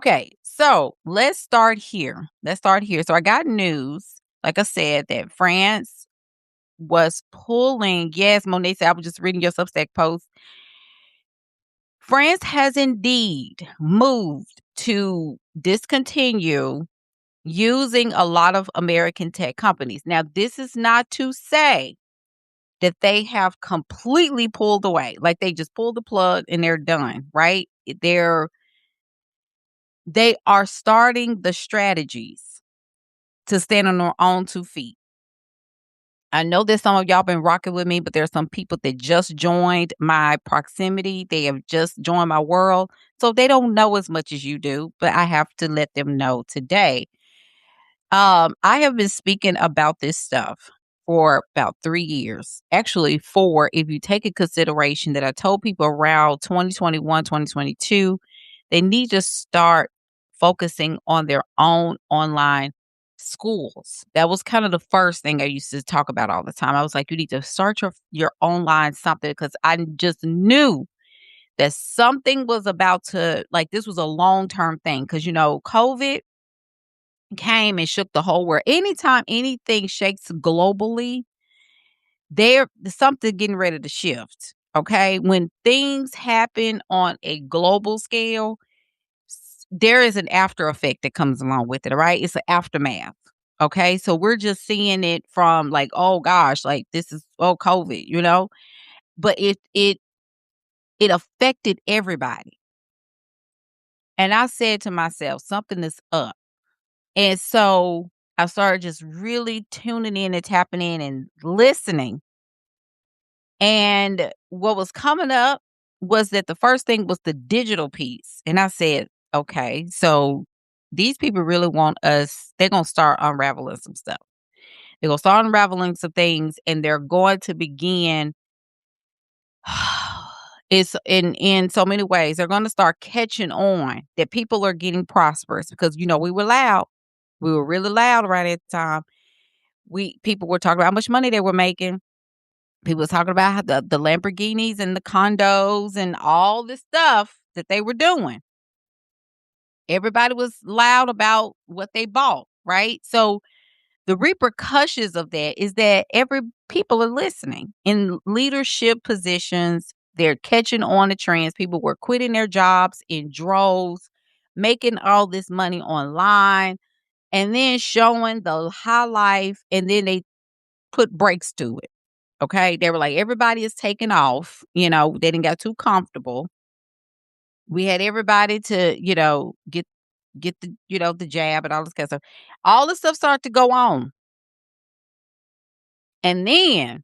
Okay, so let's start here. Let's start here. So I got news, like I said, that France was pulling. Yes, Monet said, I was just reading your Substack post. France has indeed moved to discontinue using a lot of American tech companies. Now, this is not to say that they have completely pulled away, like they just pulled the plug and they're done, right? They are starting the strategies to stand on their own 2 feet. I know that some of y'all been rocking with me, but there are some people that just joined my proximity. They have just joined my world. So they don't know as much as you do, but I have to let them know today. I have been speaking about this stuff for about 3 years. Actually, 4 if you take in consideration that I told people around 2021, 2022, they need to start focusing on their own online schools. That was kind of the first thing I used to talk about all the time. I was like, you need to start your online something because I just knew that something was about to like this was a long-term thing because COVID came and shook the whole world. Anytime anything shakes globally, there's something getting ready to shift. Okay. When things happen on a global scale, there is an after effect that comes along with it. All right. It's an aftermath. Okay. So we're just seeing it from like, oh gosh, like this is COVID. But it affected everybody. And I said to myself, something is up. And so I started just really tuning in and tapping in and listening. And what was coming up was that the first thing was the digital piece. And I said, okay, so these people really want us, they're going to start unraveling some stuff. They're going to start unraveling some things and they're going to begin. It's in so many ways. They're going to start catching on that people are getting prosperous because we were loud. We were really loud right at the time. People were talking about how much money they were making. People was talking about how the Lamborghinis and the condos and all this stuff that they were doing. Everybody was loud about what they bought, right? So the repercussions of that is that every people are listening in leadership positions. They're catching on the trends. People were quitting their jobs in droves, making all this money online, and then showing the high life, and then they put brakes to it. Okay. They were like, everybody is taking off. They didn't get too comfortable. We had everybody to, get the jab and all this kind of stuff. All this stuff started to go on. And then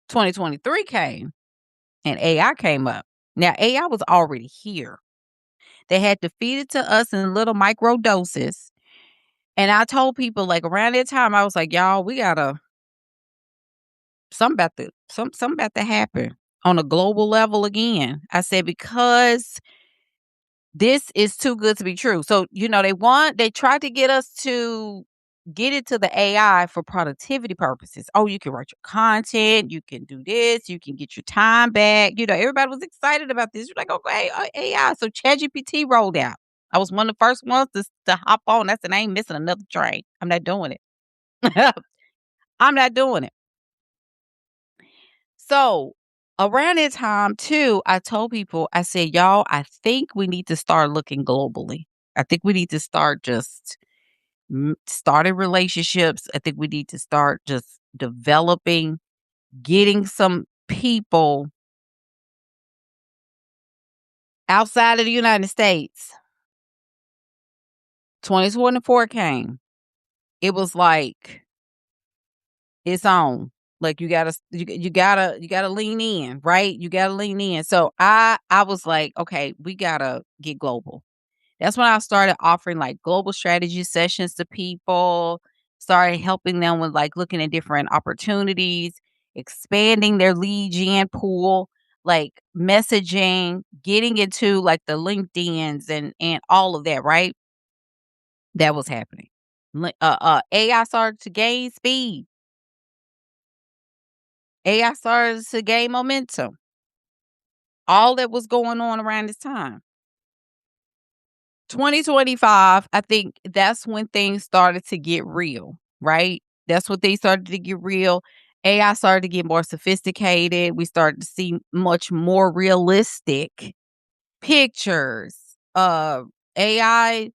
2023 came and AI came up. Now, AI was already here. They had to feed it to us in little micro doses. And I told people like around that time, I was like, y'all, we gotta something about to happen on a global level again. I said, because this is too good to be true. So, they tried to get us to get it to the AI for productivity purposes. Oh, you can write your content, you can do this, you can get your time back. Everybody was excited about this. You're like, okay, AI. So ChatGPT rolled out. I was one of the first ones to hop on. I said, I ain't missing another train. I'm not doing it. I'm not doing it. So around that time too, I told people, I said, y'all, I think we need to start looking globally. I think we need to start just starting relationships. I think we need to start just developing, getting some people outside of the United States. 2024 came. It was like it's on. Like you gotta lean in, right? You gotta lean in. So I was like, okay, we gotta get global. That's when I started offering like global strategy sessions to people, started helping them with like looking at different opportunities, expanding their lead gen pool, like messaging, getting into like the LinkedIn's and all of that, right? That was happening. AI started to gain speed. AI started to gain momentum. All that was going on around this time. 2025, I think that's when things started to get real, right? That's when things started to get real. AI started to get more sophisticated. We started to see much more realistic pictures, AI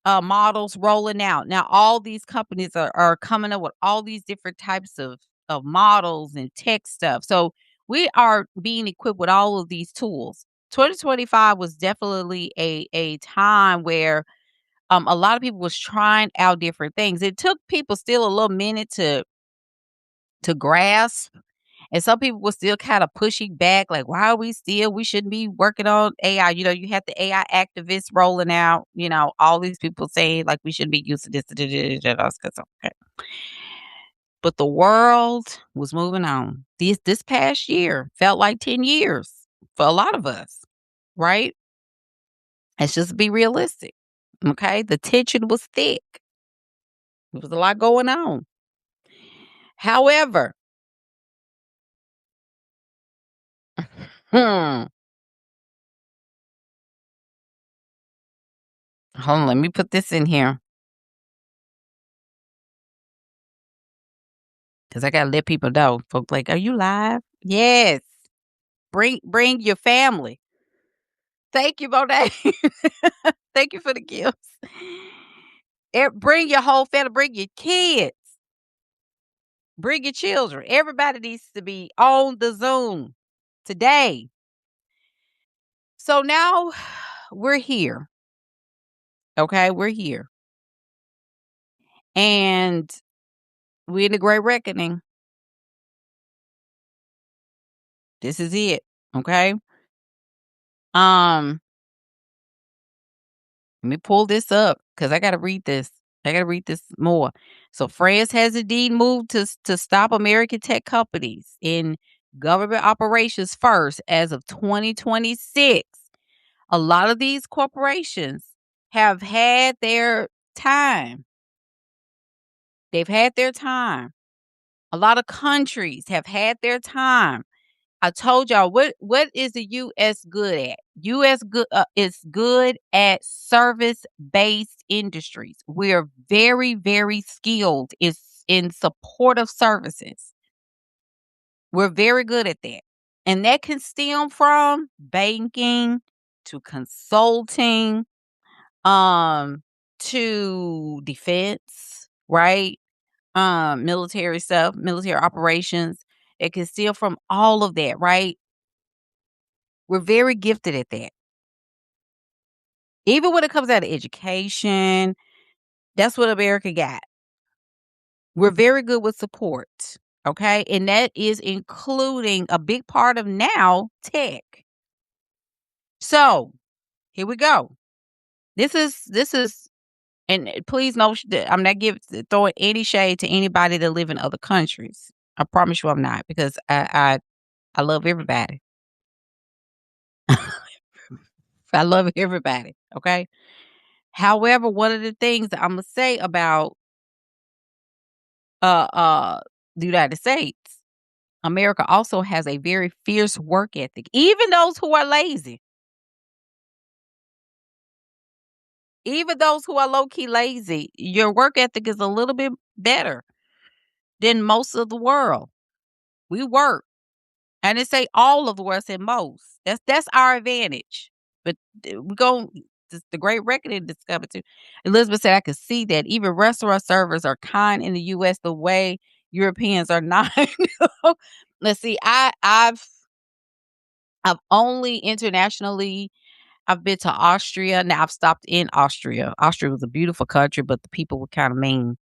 models rolling out. Now, all these companies are coming up with all these different types of models and tech stuff. So we are being equipped with all of these tools. 2025 was definitely a time where a lot of people was trying out different things. It took people still a little minute to grasp, and some people were still kind of pushing back, like, why are we shouldn't be working on AI. You had the AI activists rolling out, all these people saying like we shouldn't be using this. Okay. But the world was moving on. This past year felt like 10 years for a lot of us, right? Let's just be realistic. Okay. The tension was thick. There was a lot going on. However, hold on, let me put this in here because I gotta let people know. Folks like, are you live? Yes. Bring your family. Thank you, Monet. Thank you for the gifts. Bring your whole family. Bring your kids. Bring your children. Everybody needs to be on the Zoom today. So now we're here. Okay, we're here. And we're in the great reckoning. This is it. Okay. Um, Let me pull this up because I gotta read this. I gotta read this more. So France has indeed moved to stop American tech companies in government operations first as of 2026. A lot of these corporations have had their time. They've had their time. A lot of countries have had their time. I told y'all what is the US good at? US good is good at service-based industries. We're very, very skilled is in supportive services. We're very good at that. And that can stem from banking to consulting, to defense, right? Military stuff, military operations. It can steal from all of that, right? We're very gifted at that. Even when it comes out of education, that's what America got. We're very good with support. Okay. And that is including a big part of now tech. So here we go. This is, and please know that I'm not throwing any shade to anybody that live in other countries. I promise you I'm not, because I love everybody. I love everybody. Okay. However, one of the things that I'm gonna say about uh uh the United States, America also has a very fierce work ethic. Even those who are lazy, even those who are low key lazy, your work ethic is a little bit better than most of the world. We work. And it say all of the world, said most. That's our advantage. But we go the great reckoning discovered too. Elizabeth said, I could see that even restaurant servers are kind in the US the way Europeans are not. Let's see. I've only internationally I've been to Austria. Now I've stopped in Austria. Austria was a beautiful country, but the people were kind of mean.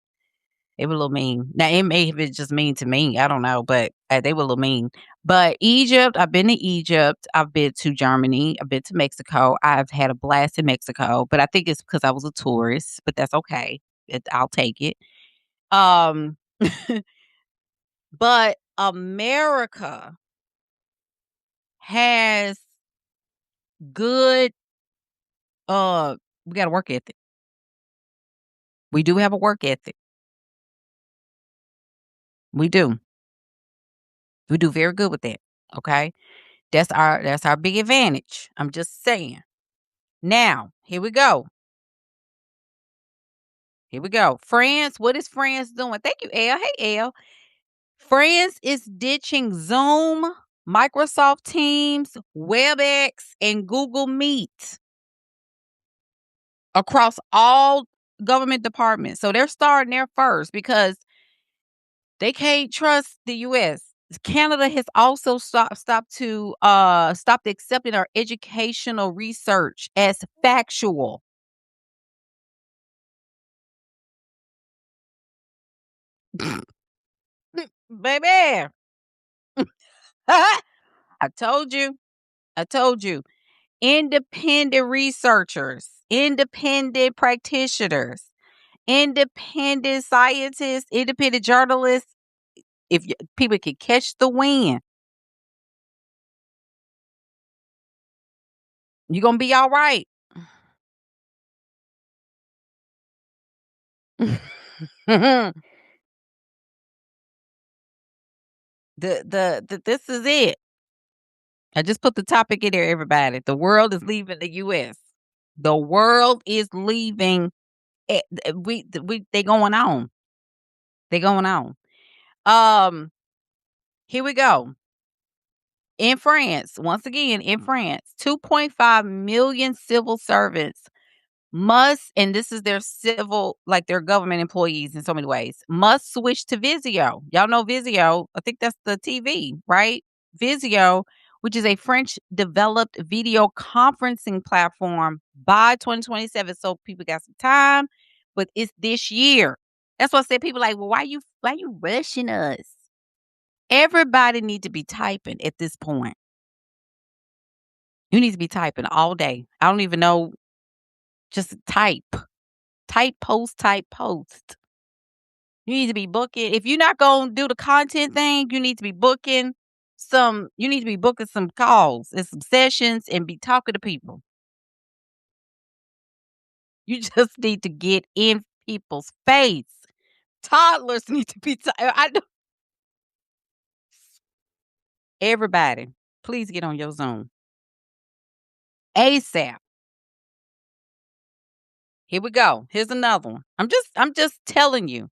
They were a little mean. Now it may have been just mean to me. I don't know, but they were a little mean. But Egypt, I've been to Egypt. I've been to Germany. I've been to Mexico. I've had a blast in Mexico, but I think it's because I was a tourist. But that's okay. I'll take it. Um, but America has good. We got a work ethic. We do have a work ethic. We do. We do very good with that. Okay. That's our big advantage. I'm just saying. Now, here we go. Here we go. France, what is France doing? Thank you, Elle. Hey, Elle. France is ditching Zoom, Microsoft Teams, WebEx, and Google Meet across all government departments. So they're starting there first because they can't trust the US. Canada has also stopped accepting our educational research as factual. Baby. I told you. I told you. Independent researchers, independent practitioners, independent scientists, independent journalists. If people can catch the wind, you're gonna be all right. the, this is it. I just put the topic in there, everybody. The world is leaving the US. The world is leaving. They going on. They going on. Here we go. In France, once again, in France, 2.5 million civil servants must, and this is their civil, like their government employees in so many ways, must switch to Vizio. Y'all know Vizio. I think that's the TV, right? Vizio, which is a French developed video conferencing platform by 2027. So people got some time, but it's this year. That's what I said. People like, well, why you rushing us? Everybody need to be typing at this point. You need to be typing all day. I don't even know. Just type. Type, post, type, post. You need to be booking. If you're not going to do the content thing, you need to be booking some calls and some sessions and be talking to people. You just need to get in people's face. Toddlers need to be everybody, please get on your Zoom. ASAP. Here we go. Here's another one. I'm just telling you.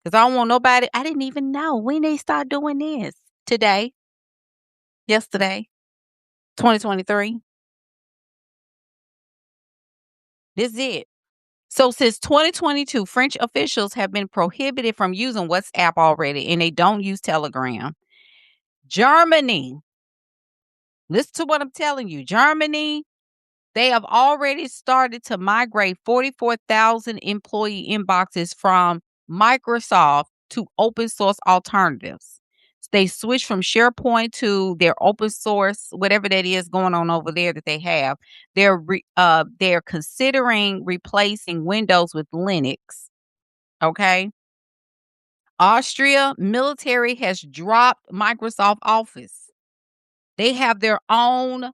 Because I don't want nobody. I didn't even know when they start doing this. Today, yesterday, 2023. This is it. So since 2022, French officials have been prohibited from using WhatsApp already, and they don't use Telegram. Germany, listen to what I'm telling you. Germany, they have already started to migrate 44,000 employee inboxes from Microsoft to open source alternatives. They switched from SharePoint to their open source, whatever that is going on over there that they have. They're considering replacing Windows with Linux. Okay. Austria military has dropped Microsoft Office. They have their own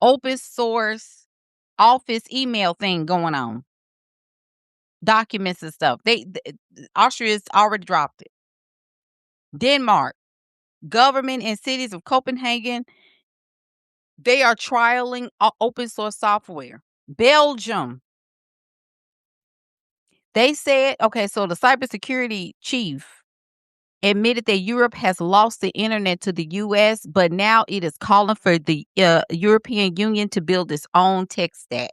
open source office email thing going on. Documents and stuff. Austria's already dropped it. Denmark, government and cities of Copenhagen, they are trialing open source software. Belgium, they said, okay, so the cybersecurity chief admitted that Europe has lost the internet to the US, but now it is calling for the European Union to build its own tech stack.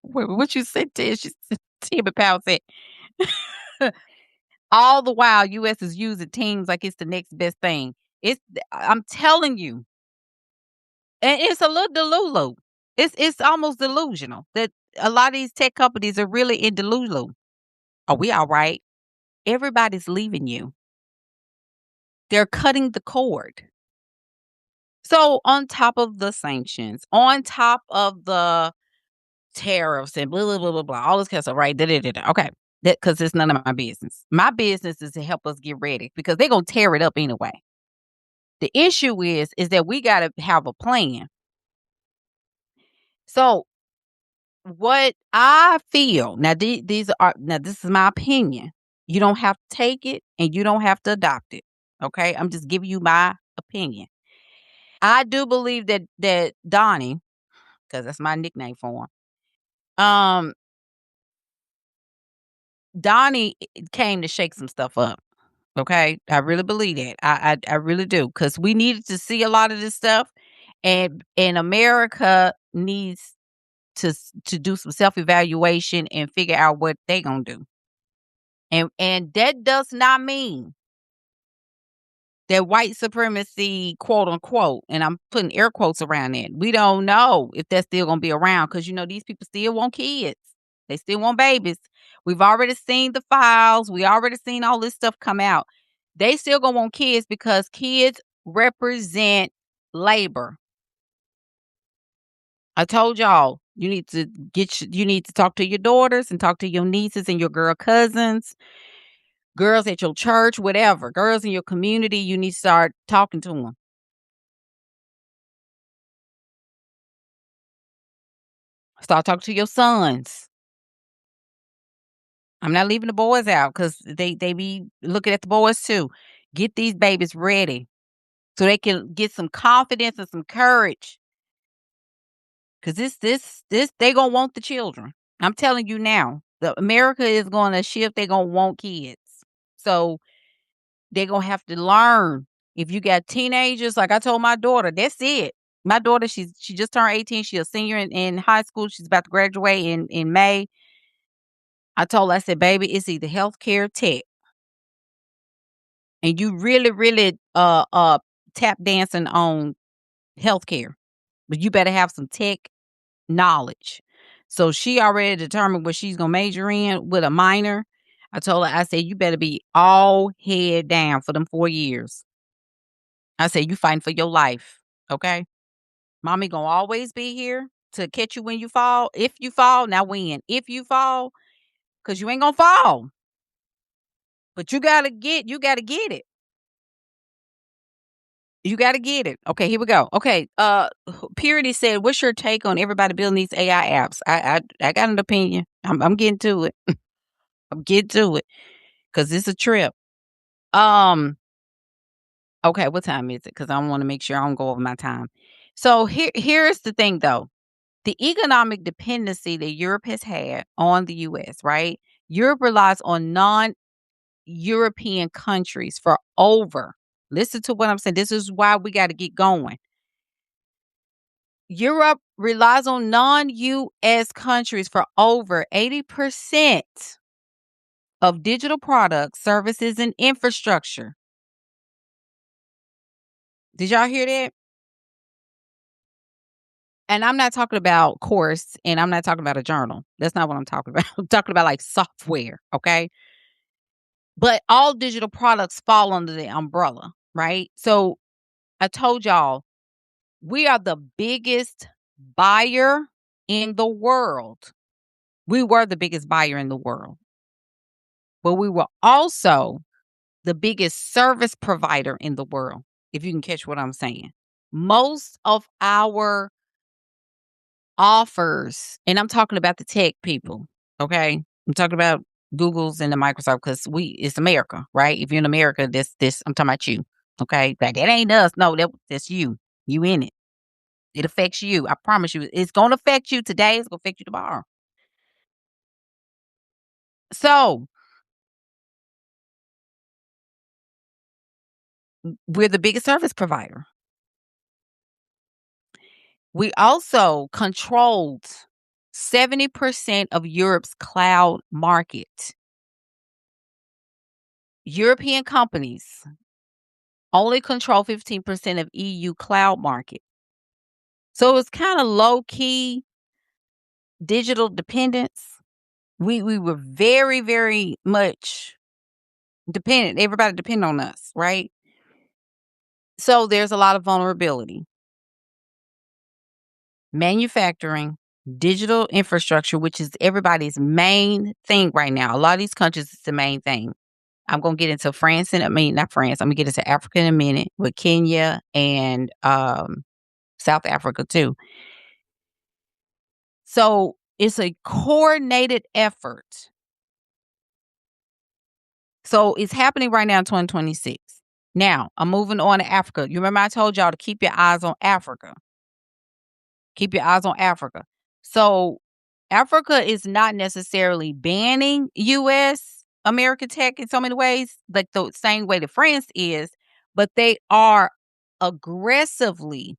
Wait, what you said, Tish? Tim Powell said. All the while, US is using Teams like it's the next best thing. I'm telling you, and it's a little delulu. It's almost delusional that a lot of these tech companies are really in delulu. Are we all right? Everybody's leaving you. They're cutting the cord. So on top of the sanctions, on top of the tariffs and blah blah blah blah blah, all this kind of stuff, right? Okay, because it's none of my business. My business is to help us get ready because they're gonna tear it up anyway. The issue is that we got to have a plan. So what I feel now, this is my opinion. You don't have to take it and you don't have to adopt it. Okay, I'm just giving you my opinion. I do believe that Donnie, because that's my nickname for him, Um, Donnie came to shake some stuff up. Okay, I really believe that. I really do, because we needed to see a lot of this stuff, and America needs to do some self evaluation and figure out what they gonna do. And that does not mean that white supremacy, quote unquote, and I'm putting air quotes around it. We don't know if that's still gonna be around, because these people still want kids. They still want babies. We've already seen the files. We already seen all this stuff come out. They still gonna want kids because kids represent labor. I told y'all you need to you need to talk to your daughters and talk to your nieces and your girl cousins, girls at your church, whatever, girls in your community. You need to start talking to them. Start talking to your sons. I'm not leaving the boys out, because they be looking at the boys too. Get these babies ready so they can get some confidence and some courage. Because this they gonna want the children. I'm telling you now. The America is gonna shift. They gonna want kids. So they're gonna have to learn. If you got teenagers, like I told my daughter, that's it. My daughter, she just turned 18. She's a senior in high school. She's about to graduate in May. I told her, I said, baby, it's either healthcare, tech, and you really, really tap dancing on healthcare, but you better have some tech knowledge. So she already determined what she's gonna major in with a minor. I told her, I said, you better be all head down for them 4 years. I said, you fighting for your life, okay? Mommy gonna always be here to catch you when you fall. If you fall, now win. If you fall, because you ain't gonna fall. But you gotta get it. You gotta get it. Okay, here we go. Okay, Purity said, "What's your take on everybody building these AI apps?" I got an opinion. I'm getting to it. I'm getting to it because it's a trip. Um, okay, what time is it? Because I want to make sure I don't go over my time. So here's the thing, though. The economic dependency that Europe has had on the U.S. Right? Europe relies on non-European countries for over. Listen to what I'm saying. This is why we got to get going. Europe relies on non-US countries for over 80% of digital products, services, and infrastructure. Did y'all hear that? And I'm not talking about course, and I'm not talking about a journal. That's not what I'm talking about. I'm talking about like software, okay? But all digital products fall under the umbrella, right? So I told y'all, we are the biggest buyer in the world. We were the biggest buyer in the world. But we were also the biggest service provider in the world, if you can catch what I'm saying. Most of our offers, and I'm talking about the tech people, okay? I'm talking about Google's and the Microsoft, because it's America, right? If you're in America, this I'm talking about you, okay? Like, that ain't us. No, that's you. You in it. It affects you. I promise you. It's gonna affect you today. It's gonna affect you tomorrow. So we're the biggest service provider. We also controlled 70% of Europe's cloud market. European companies only control 15% of EU cloud market. So it's kind of low key digital dependence. We were very, very much dependent. Everybody depend on us, right? So there's a lot of vulnerability. Manufacturing, digital infrastructure, which is everybody's main thing right now. A lot of these countries, it's the main thing. I'm gonna get into France and not France. I'm gonna get into Africa in a minute with Kenya and South Africa too. So it's a coordinated effort. So it's happening right now in 2026. Now I'm moving on to Africa. You remember I told y'all to keep your eyes on Africa. Keep your eyes on Africa. So Africa is not necessarily banning US American tech in so many ways, like the same way that France is, but they are aggressively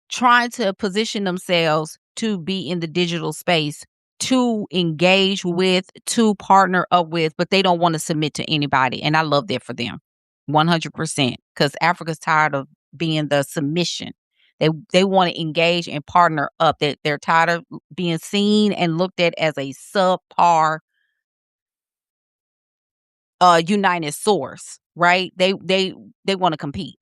trying to position themselves to be in the digital space, to engage with, to partner up with, but they don't want to submit to anybody. And I love that for them 100% because Africa's tired of being the submission. They want to engage and partner up. They're tired of being seen and looked at as a subpar united source, right? They want to compete.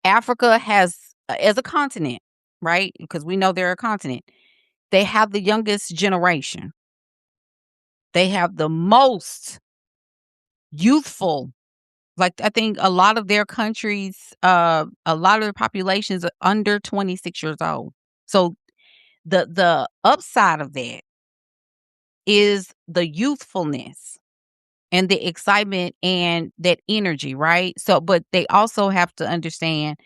Africa has as a continent, right? Because we know they're a continent. They have the youngest generation. They have the most youthful, like, I think a lot of their countries, a lot of their populations are under 26 years old. So the upside of that is the youthfulness and the excitement and that energy, right? So, but they also have to understand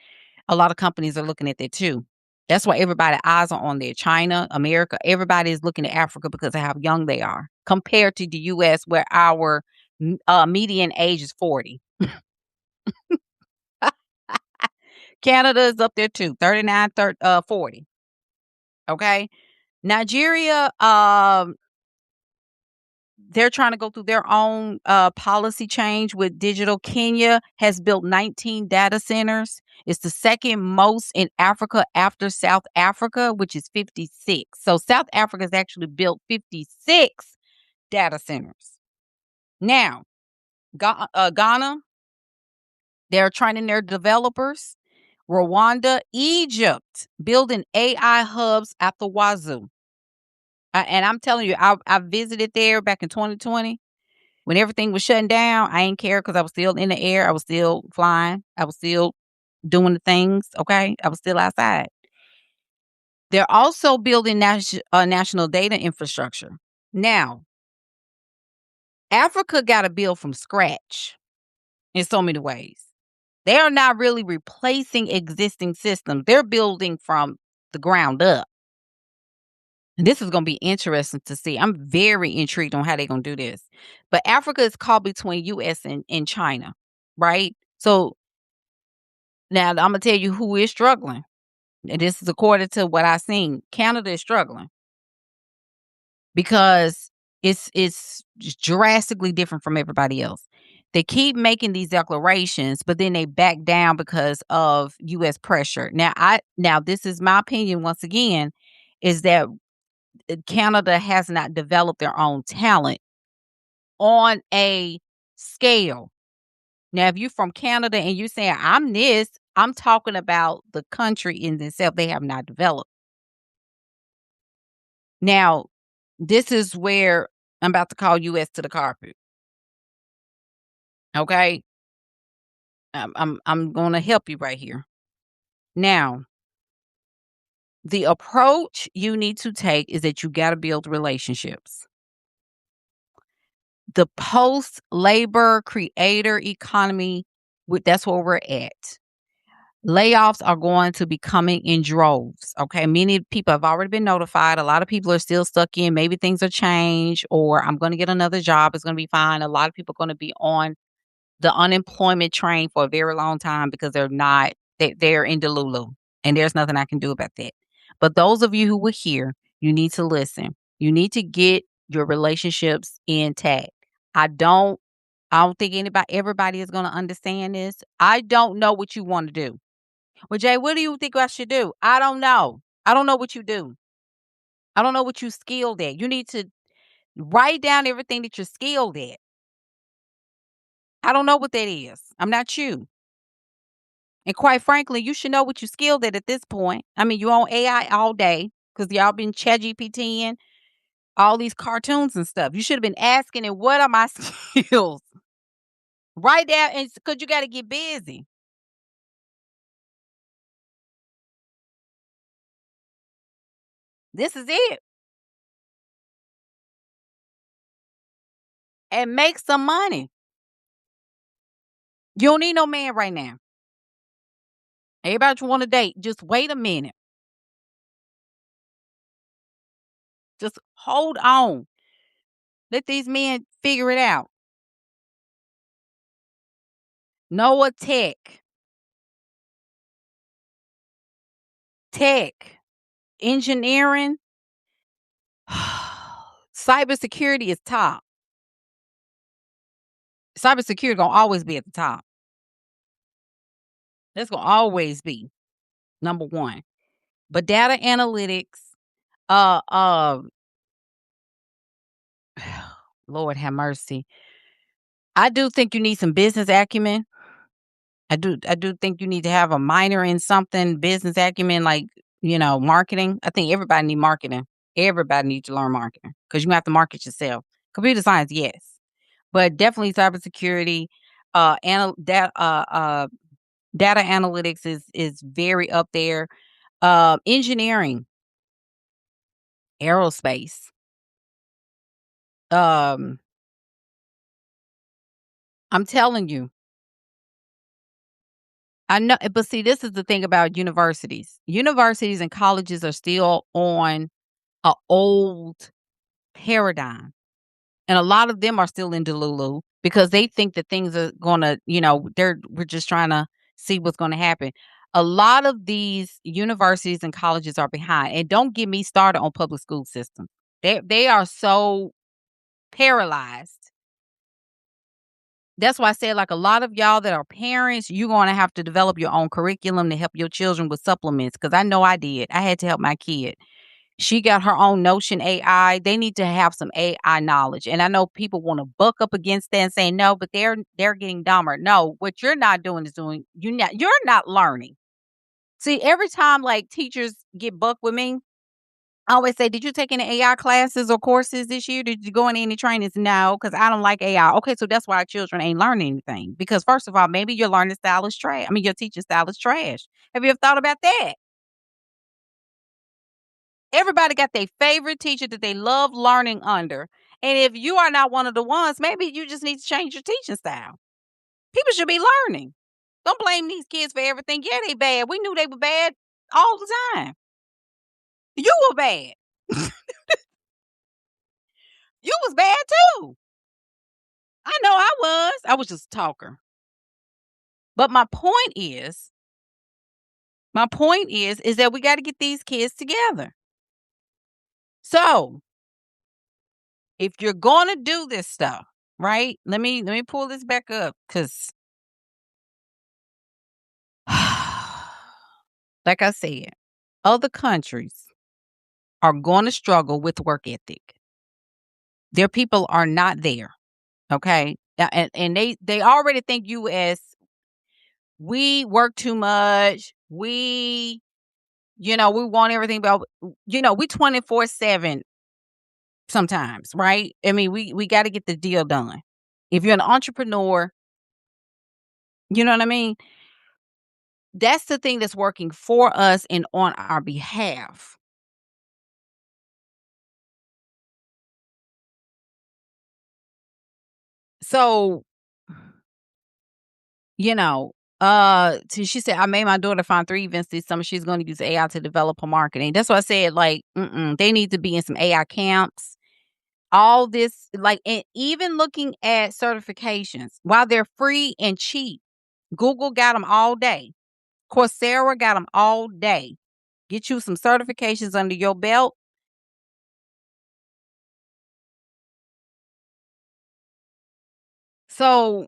a lot of companies are looking at that too. That's why everybody eyes are on there. China, America, everybody is looking at Africa because of how young they are compared to the US where our median age is 40. Canada is up there too, 39, 40. Okay. Nigeria, they're trying to go through their own policy change with digital. Kenya has built 19 data centers. It's the second most in Africa after South Africa, which is 56. So South Africa has actually built 56 data centers. Now, Ghana, they're training their developers. Rwanda, Egypt, building AI hubs at the wazoo. And I'm telling you, I visited there back in 2020. When everything was shutting down, I ain't care because I was still in the air. I was still flying. I was still doing the things. Okay. I was still outside. They're also building national data infrastructure. Now, Africa got to build from scratch in so many ways. They are not really replacing existing systems. They're building from the ground up. And this is going to be interesting to see. I'm very intrigued on how they're going to do this. But Africa is caught between US and China, right? So now I'm going to tell you who is struggling. And this is according to what I've seen. Canada is struggling because it's drastically different from everybody else. They keep making these declarations, but then they back down because of US pressure. Now this is my opinion once again, is that Canada has not developed their own talent on a scale. Now, if you're from Canada and you're saying, I'm this, I'm talking about the country in itself. They have not developed. Now, this is where I'm about to call US to the carpet. Okay. I'm going to help you right here. Now, the approach you need to take is that you got to build relationships. The post-labor creator economy, that's where we're at. Layoffs are going to be coming in droves. Okay. Many people have already been notified. A lot of people are still stuck in maybe things are changed or I'm going to get another job. It's going to be fine. A lot of people are going to be on the unemployment train for a very long time because they're in Delulu and there's nothing I can do about that. But those of you who were here, you need to listen. You need to get your relationships intact. I don't think everybody is going to understand this. I don't know what you want to do. Well, Jay, what do you think I should do? I don't know. I don't know what you do. I don't know what you skilled at. You need to write down everything that you're skilled at. I don't know what that is. I'm not you. And quite frankly, you should know what you skilled at this point. I mean, you on AI all day because y'all been ChatGPT and all these cartoons and stuff. You should have been asking it, what are my skills? Write down, and because you got to get busy. This is it. And make some money. You don't need no man right now. Everybody you want to date, just wait a minute. Just hold on. Let these men figure it out. Noah Tech, engineering, cybersecurity is top. Cybersecurity gonna always be at the top. That's gonna always be number one. But data analytics, uh, uh, Lord have mercy. I do think you need some business acumen. I do think you need to have a minor in something, business acumen, like, marketing. I think everybody need marketing. Everybody needs to learn marketing because you have to market yourself. Computer science, yes, but definitely cybersecurity, data analytics is very up there. Engineering, aerospace. Um, I'm telling you, I know, but see, this is the thing about universities. Universities and colleges are still on a old paradigm. And a lot of them are still in Delulu because they think that things are gonna, we're just trying to see what's gonna happen. A lot of these universities and colleges are behind. And don't get me started on public school systems. They are so paralyzed. That's why I said, like, a lot of y'all that are parents, you're gonna have to develop your own curriculum to help your children with supplements. Cause I know I did. I had to help my kid. She got her own Notion AI. They need to have some AI knowledge. And I know people want to buck up against that and say no, but they're getting dumber. No, what you're not doing is you're not learning. See, every time like teachers get buck with me, I always say, "Did you take any AI classes or courses this year? Did you go in any trainings?" No, because I don't like AI. Okay, so that's why our children ain't learning anything. Because first of all, maybe your learning style is trash. I mean, your teaching style is trash. Have you ever thought about that? Everybody got their favorite teacher that they love learning under. And if you are not one of the ones, maybe you just need to change your teaching style. People should be learning. Don't blame these kids for everything. Yeah, they bad. We knew they were bad all the time. You were bad. You was bad too. I know I was. I was just a talker. But my point is that we got to get these kids together. So if you're gonna do this stuff, right? Let me pull this back up because like I said, other countries are going to struggle with work ethic. Their people are not there. Okay. And they already think you as we work too much. We want everything, but we 24/7 sometimes, right? I mean, we got to get the deal done. If you're an entrepreneur, you know what I mean? That's the thing that's working for us and on our behalf. So, you know, she said, I made my daughter find 3 events this summer. She's going to use AI to develop her marketing. That's why I said, like, they need to be in some AI camps. All this, like, and even looking at certifications, while they're free and cheap, Google got them all day. Coursera got them all day. Get you some certifications under your belt. So,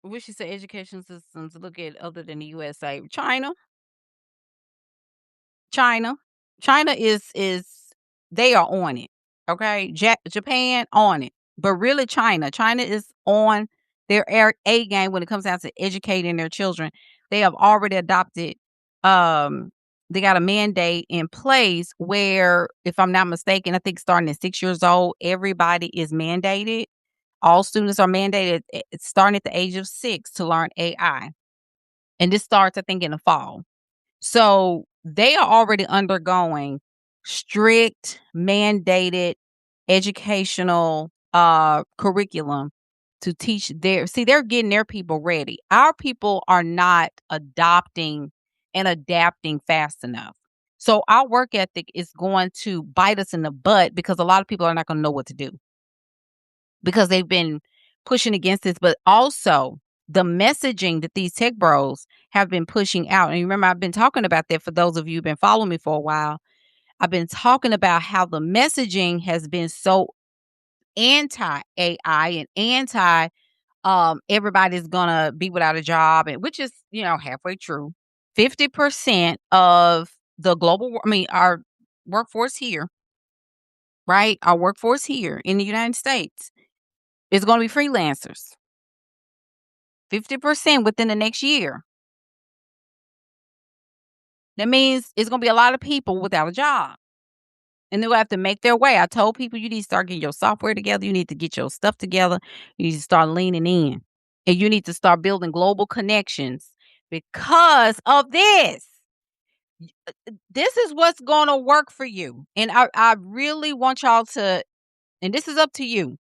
what she said, education systems look at other than the USA. China. China is they are on it. Okay? Japan on it. But really China is on their A game when it comes down to educating their children. They have already adopted um they got a mandate in place where, if I'm not mistaken, I think starting at 6 years old, everybody is mandated. All students are mandated starting at the age of 6 to learn AI. And this starts, I think, in the fall. So they are already undergoing strict mandated educational curriculum to teach they're getting their people ready. Our people are not adopting and adapting fast enough. So our work ethic is going to bite us in the butt because a lot of people are not going to know what to do because they've been pushing against this, but also the messaging that these tech bros have been pushing out. And remember, I've been talking about that for those of you who've been following me for a while. I've been talking about how the messaging has been so anti AI and anti everybody's gonna be without a job, and which is, halfway true. 50% of the our workforce here, right? Our workforce here in the United States is gonna be freelancers. 50% within the next year. That means it's gonna be a lot of people without a job. And they'll have to make their way. I told people you need to start getting your software together. You need to get your stuff together. You need to start leaning in. And you need to start building global connections because of this. This is what's going to work for you. And I really want y'all to, and this is up to you.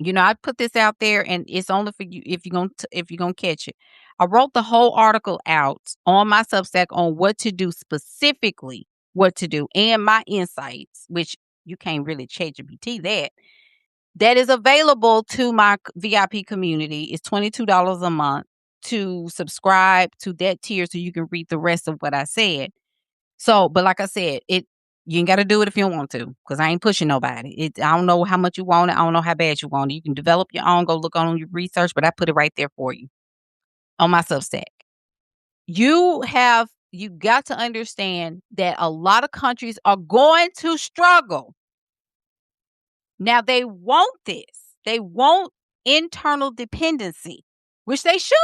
I put this out there and it's only for you if you're going to catch it. I wrote the whole article out on my Substack on what to do specifically, what to do, and my insights, which you can't really ChatGPT that. That is available to my VIP community. It's $22 a month to subscribe to that tier so you can read the rest of what I said. So, but like I said, you ain't got to do it if you don't want to, because I ain't pushing nobody. I don't know how much you want it. I don't know how bad you want it. You can develop your own, go look on your research, but I put it right there for you on my Substack. You got to understand that a lot of countries are going to struggle. Now they want this. They want internal dependency, which they should.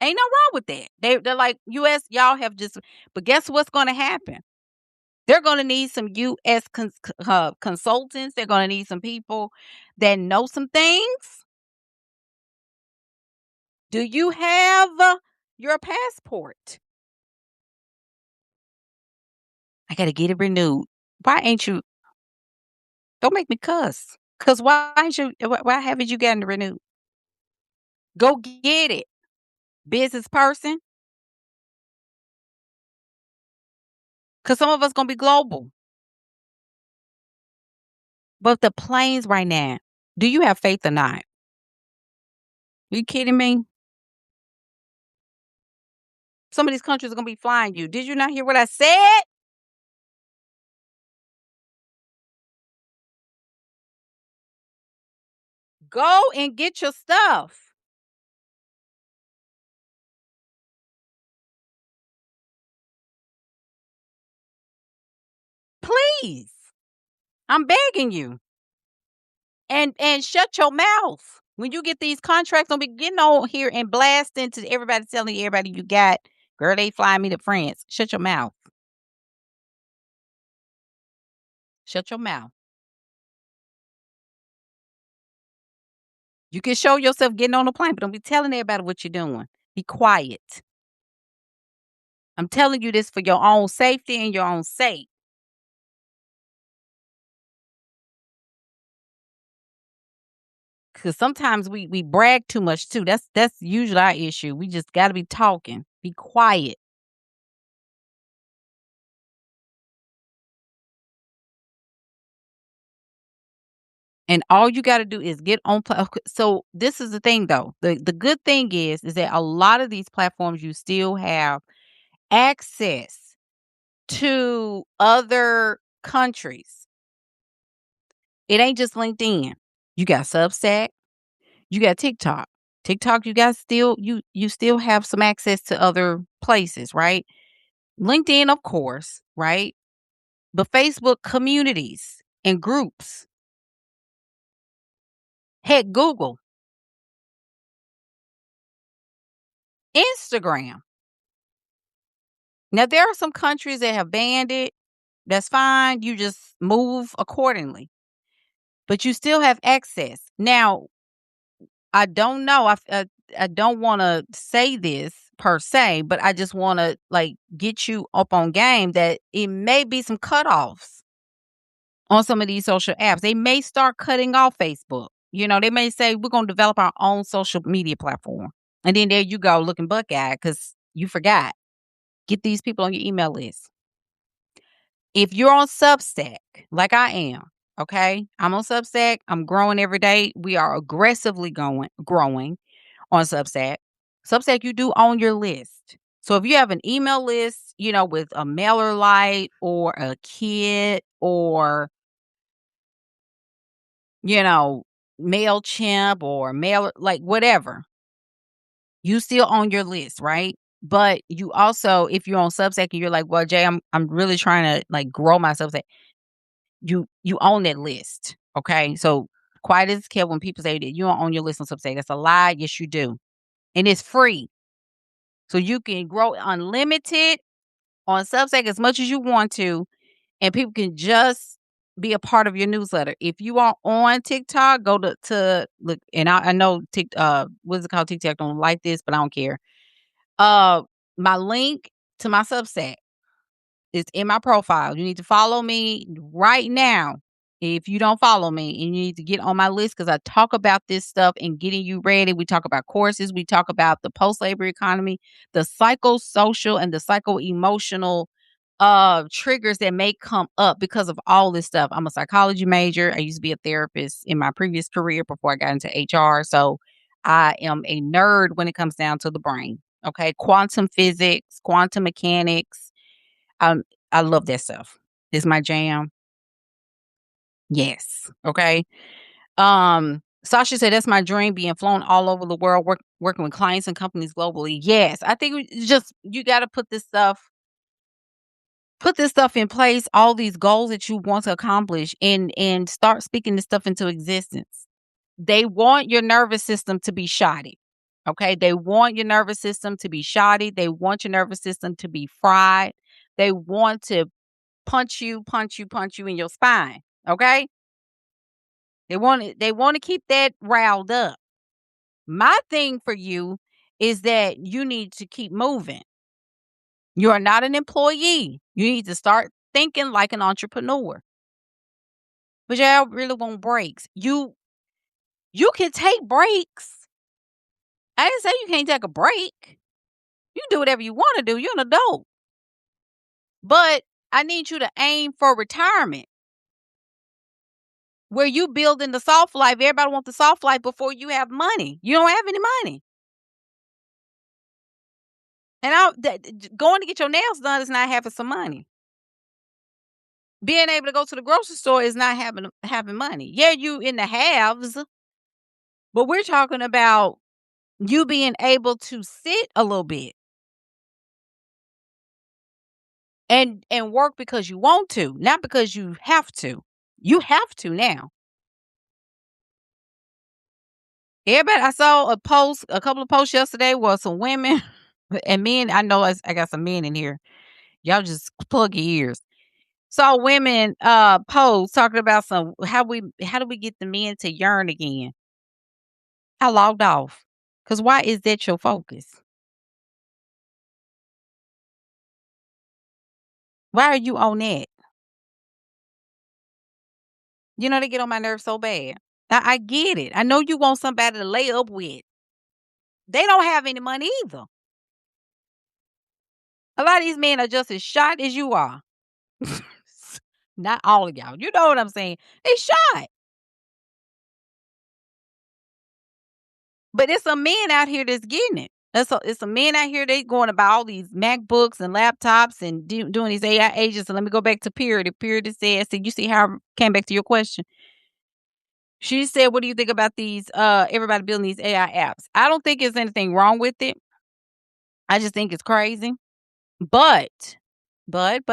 Ain't no wrong with that. They're like, US, y'all have just, but guess what's going to happen? They're going to need some U.S. consultants. They're going to need some people that know some things. Do you have your passport? I got to get it renewed. Why ain't you? Don't make me cuss. Because why haven't you gotten it renewed? Go get it, business person. Because some of us going to be global. But the planes right now, do you have faith or not? Are you kidding me? Some of these countries are going to be flying you. Did you not hear what I said? Go and get your stuff. Please. I'm begging you. And shut your mouth. When you get these contracts, don't be getting on here and blasting to everybody, telling everybody you got, girl, they flying me to France. Shut your mouth. Shut your mouth. You can show yourself getting on the plane, but don't be telling everybody what you're doing. Be quiet. I'm telling you this for your own safety and your own sake. Because sometimes we brag too much too. That's usually our issue. We just got to be talking. Be quiet. And all you got to do is get on. So this is the thing, though. The good thing is that a lot of these platforms you still have access to other countries. It ain't just LinkedIn. You got Substack. You got TikTok. TikTok, you still have some access to other places, right? LinkedIn, of course, right? But Facebook communities and groups. Heck, Google, Instagram. Now, there are some countries that have banned it. That's fine. You just move accordingly. But you still have access. Now, I don't know. I don't want to say this per se, but I just want to get you up on game that it may be some cutoffs on some of these social apps. They may start cutting off Facebook. They may say we're going to develop our own social media platform. And then there you go looking buck-eyed because you forgot. Get these people on your email list. If you're on Substack, like I am, okay? I'm on Substack. I'm growing every day. We are aggressively growing on Substack. Substack, you do own your list. So if you have an email list, with a MailerLite or a Kit or, you know, MailChimp or Mailer, like whatever, you still own your list, right? But you also, if you're on Substack and you're like, well, Jay, I'm really trying to like grow my Substack, you own that list. Okay. So quiet as kept when people say that you don't own your list on Substack. That's a lie. Yes, you do. And it's free. So you can grow unlimited on Substack as much as you want to, and people can just be a part of your newsletter. If you are on TikTok, go to look, and I know what is it called? TikTok don't like this, but I don't care. My link to my Substack is in my profile. You need to follow me right now. If you don't follow me, and you need to get on my list because I talk about this stuff and getting you ready. We talk about courses. We talk about the post-labor economy, the psychosocial and the psycho-emotional triggers that may come up because of all this stuff. I'm a psychology major. I used to be a therapist in my previous career before I got into HR. So I am a nerd when it comes down to the brain. Okay. Quantum physics, quantum mechanics. Um, I love that stuff. It's my jam. Yes. Okay. Sasha said that's my dream, being flown all over the world, working with clients and companies globally. Yes. I think you gotta put this stuff in place, all these goals that you want to accomplish, and start speaking this stuff into existence. They want your nervous system to be shoddy. Okay? They want your nervous system to be shoddy. They want your nervous system to be fried. They want to punch you in your spine. Okay? They want to keep that riled up. My thing for you is that you need to keep moving. You are not an employee. You need to start thinking like an entrepreneur. But y'all really want breaks. You can take breaks. I didn't say you can't take a break. You can do whatever you want to do. You're an adult. But I need you to aim for retirement. Where you building the soft life. Everybody wants the soft life before you have money. You don't have any money. And going to get your nails done is not having some money. Being able to go to the grocery store is not having money. Yeah, you in the haves, but we're talking about you being able to sit a little bit and work because you want to, not because you have to. You have to now. Everybody, I saw a couple of posts yesterday where some women and men. I know I got some men in here. Y'all just plug your ears. Saw women post talking about how do we get the men to yearn again. I logged off. Cause why is that your focus? Why are you on that? They get on my nerves so bad. I get it. I know you want somebody to lay up with. They don't have any money either. A lot of these men are just as shot as you are. Not all of y'all. You know what I'm saying? They shot. But it's a men out here that's getting it. It's a men out here, they going to buy all these MacBooks and laptops and doing these AI agents. And let me go back to Purity. Purity said, you see how I came back to your question. She said, what do you think about these, everybody building these AI apps? I don't think there's anything wrong with it. I just think it's crazy. But, but,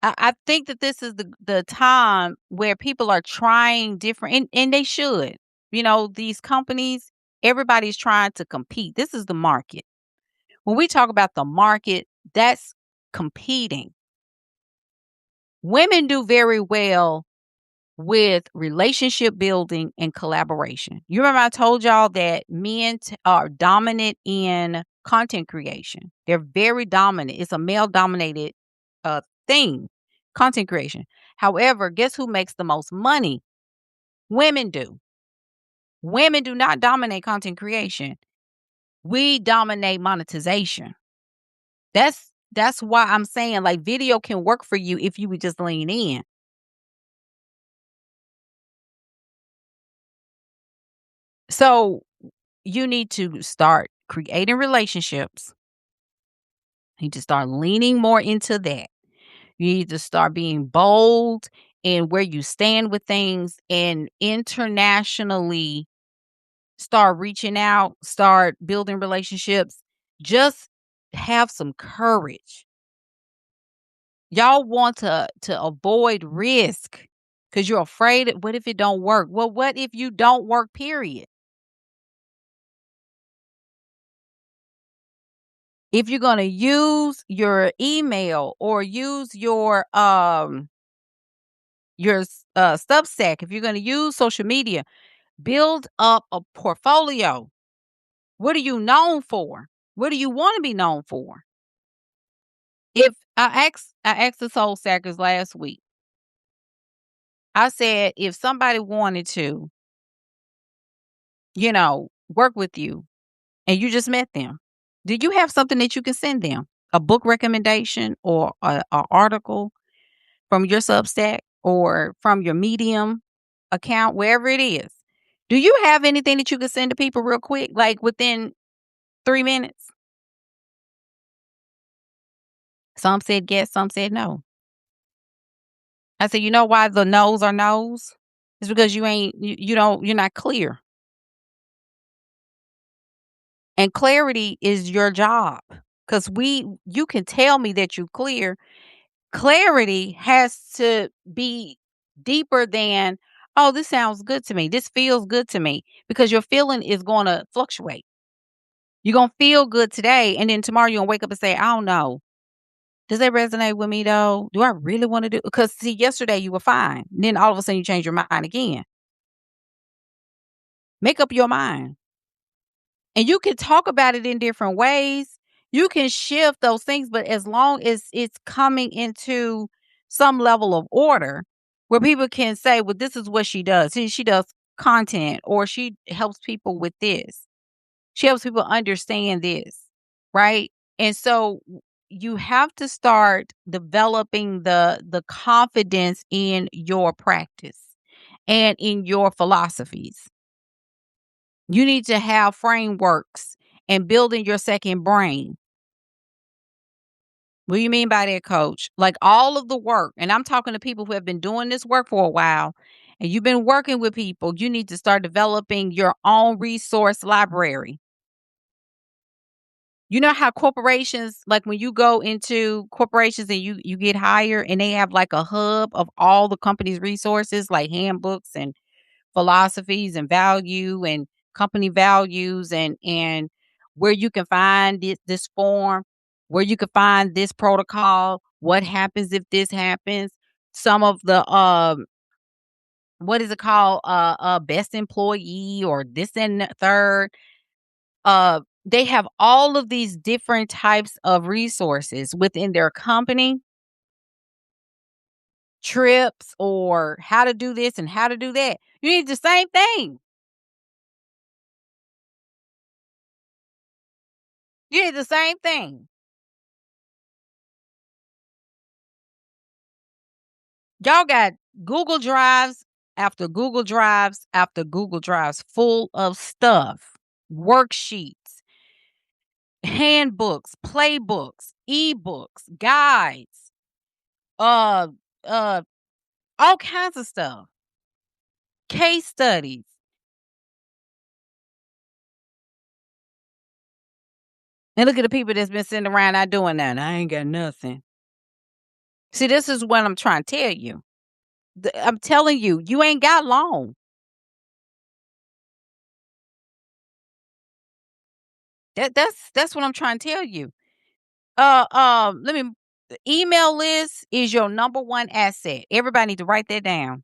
I think that this is the time where people are trying different, and they should. These companies, everybody's trying to compete. This is the market. When we talk about the market, that's competing. Women do very well with relationship building and collaboration. You remember I told y'all that men are dominant in content creation. They're very dominant. It's a male dominated thing, content creation. However, guess who makes the most money? Women do. Women do not dominate content creation. We dominate monetization. That's That's why I'm saying, like, video can work for you if you would just lean in. So, you need to start creating relationships. You need to start leaning more into that. You need to start being bold in where you stand with things and internationally start reaching out, start building relationships. Just have some courage. Y'all want to avoid risk because you're afraid, what if it don't work? Well, what if you don't work, period? If you're gonna use your email or use your Substack, if you're gonna use social media, build up a portfolio. What are you known for? What do you wanna be known for? If I asked the soul sackers last week, I said, if somebody wanted to, work with you and you just met them, do you have something that you can send them? A book recommendation or a article from your Substack or from your Medium account, wherever it is. Do you have anything that you can send to people real quick, like within 3 minutes? Some said yes, some said no. I said, "You know why the no's are no's? It's because you're not clear. And clarity is your job. Because you can tell me that you clear. Clarity has to be deeper than, oh, this sounds good to me. This feels good to me. Because your feeling is gonna fluctuate. You're gonna feel good today, and then tomorrow you're gonna wake up and say, I don't know. Does that resonate with me though? Do I really want to do? Because see, yesterday you were fine. Then all of a sudden you change your mind again. Make up your mind. And you can talk about it in different ways. You can shift those things, but as long as it's coming into some level of order where people can say, well, this is what she does. She does content or she helps people with this. She helps people understand this, right? And so you have to start developing the confidence in your practice and in your philosophies. You need to have frameworks and building your second brain. What do you mean by that, coach? Like all of the work, and I'm talking to people who have been doing this work for a while, and you've been working with people, you need to start developing your own resource library. You know how corporations, like when you go into corporations and you get hired and they have like a hub of all the company's resources, like handbooks and philosophies and value and company values and where you can find this form, where you can find this protocol, what happens if this happens, some of the what is it called, best employee or this and the third. They have all of these different types of resources within their company, trips or how to do this and how to do that. You need the same thing. You need the same thing. Y'all got Google Drives after Google Drives after Google Drives full of stuff, worksheets, handbooks, playbooks, ebooks, guides, uh, uh, all kinds of stuff, case studies. And look at the people that's been sitting around not doing that. I ain't got nothing. See, this is what I'm trying to tell you. I'm telling you, you ain't got long. That's what I'm trying to tell you. Let me the email list is your number one asset. Everybody need to write that down.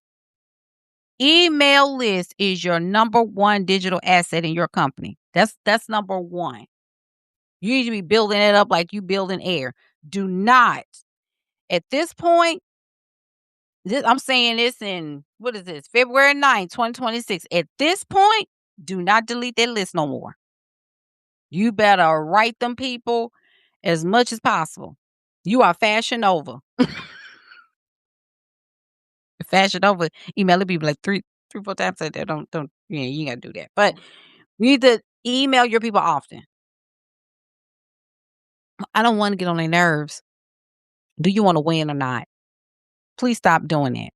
Email list is your number one digital asset in your company. That's number one. You need to be building it up like you building air. Do not at this point. I'm saying this in what is this? February 9th, 2026. At this point, do not delete that list no more. You better write them people as much as possible. You are Fashion Nova. Fashion Nova emailing people like 3, 4 times a day. Don't yeah, you ain't gotta do that. But you need to email your people often. I don't wanna get on their nerves. Do you wanna win or not? Please stop doing that.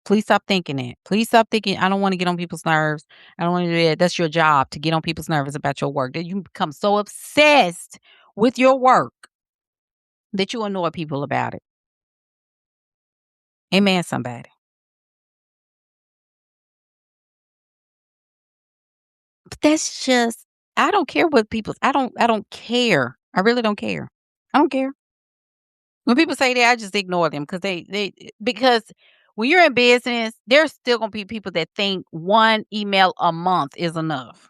Please stop thinking that. Please stop thinking, I don't wanna get on people's nerves. I don't wanna do that. That's your job to get on people's nerves about your work. That you become so obsessed with your work that you annoy people about it. Amen, somebody. But that's just I don't care what people's I don't care. I really don't care. I don't care. When people say that, I just ignore them because because when you're in business, there's still gonna be people that think one email a month is enough.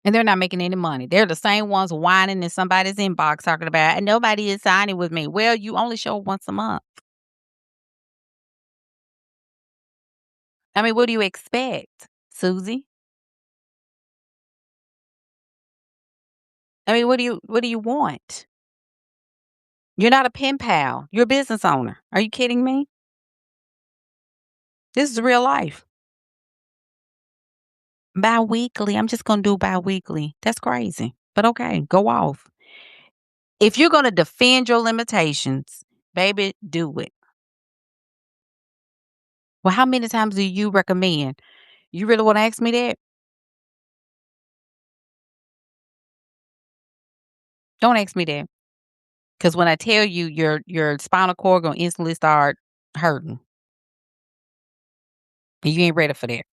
And they're not making any money. They're the same ones whining in somebody's inbox talking about, and nobody is signing with me. Well, you only show once a month. I mean, what do you expect, Susie? I mean, what do you want? You're not a pen pal. You're a business owner. Are you kidding me? This is real life. Bi-weekly. I'm just gonna do bi-weekly. That's crazy. But okay, go off. If you're gonna defend your limitations, baby, do it. Well, how many times do you recommend? You really wanna ask me that? Don't ask me that. Because when I tell you your spinal cord gonna instantly start hurting, and you ain't ready for that.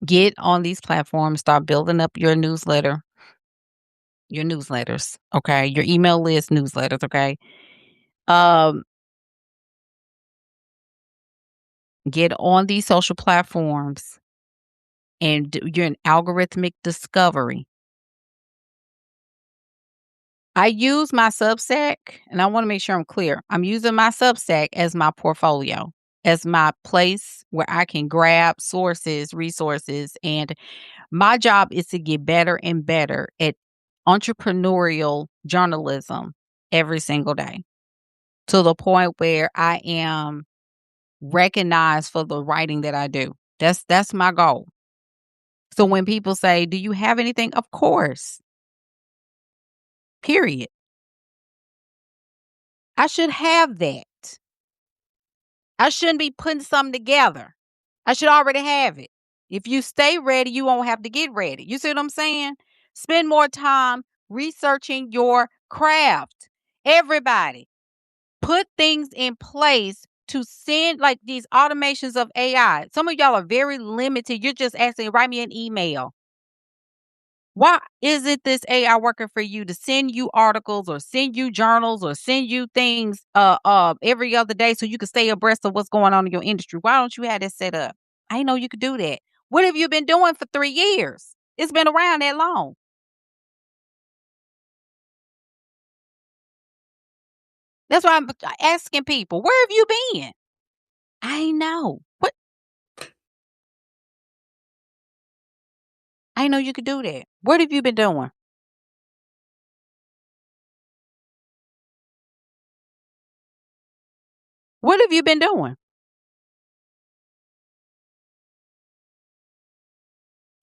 Get on these platforms, start building up your newsletters, okay? Your email list newsletters, okay? Um, get on these social platforms and you're an algorithmic discovery. I use my Substack, and I want to make sure I'm clear. I'm using my Substack as my portfolio, as my place where I can grab sources, resources, and my job is to get better and better at entrepreneurial journalism every single day to the point where I am recognized for the writing that I do. That's my goal. So when people say, "Do you have anything?" Of course. Period. I should have that. I shouldn't be putting something together. I should already have it. If you stay ready, you won't have to get ready. You see what I'm saying? Spend more time researching your craft. Everybody, put things in place to send like these automations of AI. Some of y'all are very limited. You're just asking, write me an email. Why isn't this AI working for you to send you articles or send you journals or send you things every other day so you can stay abreast of what's going on in your industry? Why don't you have that set up? I didn't know you could do that. What have you been doing for 3 years? It's been around that long. That's why I'm asking people, where have you been? I know. What I know you could do that. What have you been doing? What have you been doing?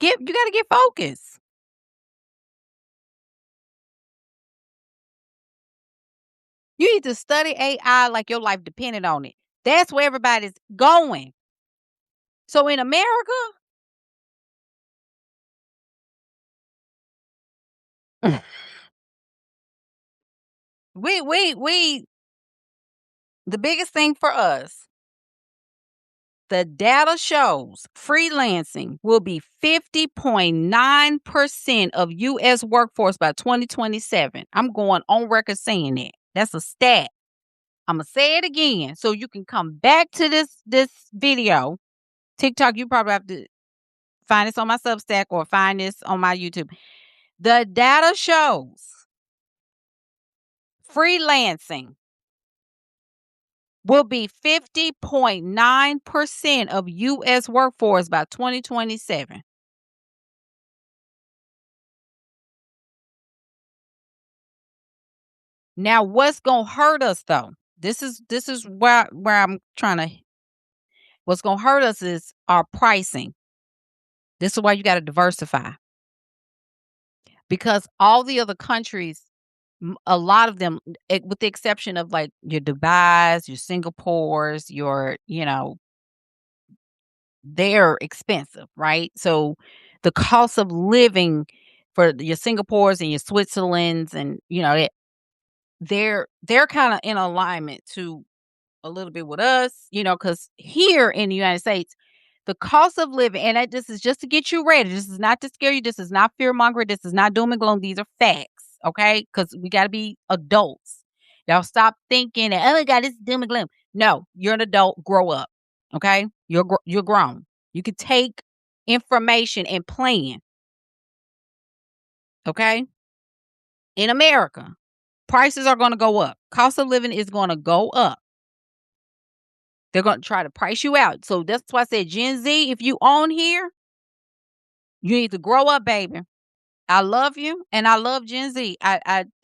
You gotta get focused. You need to study AI like your life depended on it. That's where everybody's going. So in America, we the biggest thing for us, the data shows freelancing will be 50.9% of US workforce by 2027. I'm going on record saying that. That's a stat. I'm gonna say it again so you can come back to this video. TikTok, you probably have to find this on my Substack or find this on my YouTube. The data shows freelancing will be 50.9% of U.S. workforce by 2027. Now, what's gonna hurt us though? This is where I'm trying to. What's gonna hurt us is our pricing. This is why you got to diversify, because all the other countries, a lot of them, with the exception of like your Dubai's, your Singapore's, they're expensive, right? So the cost of living for your Singapore's and your Switzerland's, and they're kind of in alignment to a little bit with us, because here in the United States, the cost of living, and this is just to get you ready. This is not to scare you. This is not fear mongering. This is not doom and gloom. These are facts, okay? Because we got to be adults. Y'all stop thinking that, oh my God, this is doom and gloom. No, you're an adult. Grow up, okay? You're grown. You can take information and plan, okay? In America, prices are going to go up. Cost of living is going to go up. They're going to try to price you out. So that's why I said, Gen Z, if you own here, you need to grow up, baby. I love you, and I love Gen Z.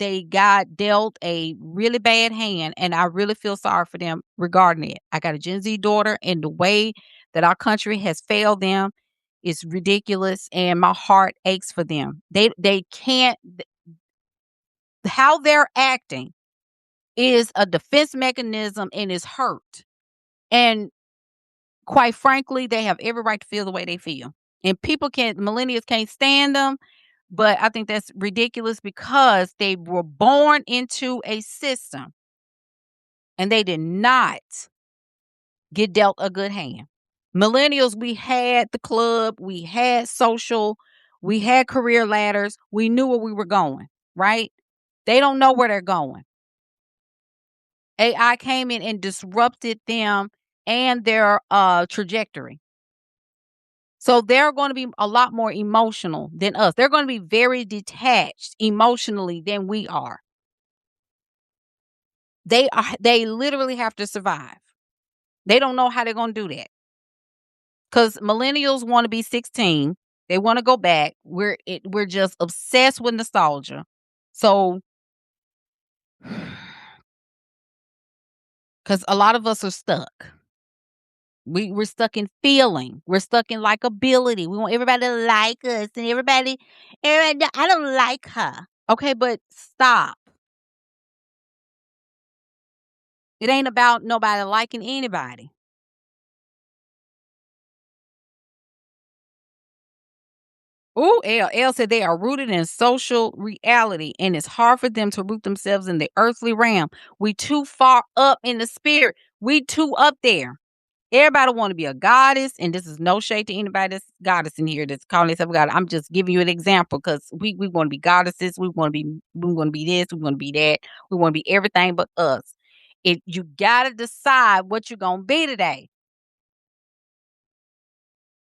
They got dealt a really bad hand, and I really feel sorry for them regarding it. I got a Gen Z daughter, and the way that our country has failed them is ridiculous, and my heart aches for them. They can't. How they're acting is a defense mechanism and is hurt. And quite frankly, they have every right to feel the way they feel. And millennials can't stand them. But I think that's ridiculous because they were born into a system and they did not get dealt a good hand. Millennials, we had the club, we had social, we had career ladders, we knew where we were going, right? They don't know where they're going. AI came in and disrupted them and their trajectory. So they're going to be a lot more emotional than us. They're going to be very detached emotionally than we are. They literally have to survive. They don't know how they're going to do that. Cuz millennials want to be 16. They want to go back. We're just obsessed with nostalgia. So cuz a lot of us are stuck. We're stuck in feeling. We're stuck in likability. We want everybody to like us, and everybody, I don't like her. Okay, but stop. It ain't about nobody liking anybody. Ooh, L said they are rooted in social reality, and it's hard for them to root themselves in the earthly realm. We too far up in the spirit. We too up there. Everybody want to be a goddess, and this is no shade to anybody that's goddess in here that's calling themselves a god. I'm just giving you an example because we want to be goddesses. We want to be this. We want to be that. We want to be everything but us. You gotta decide what you're gonna be today.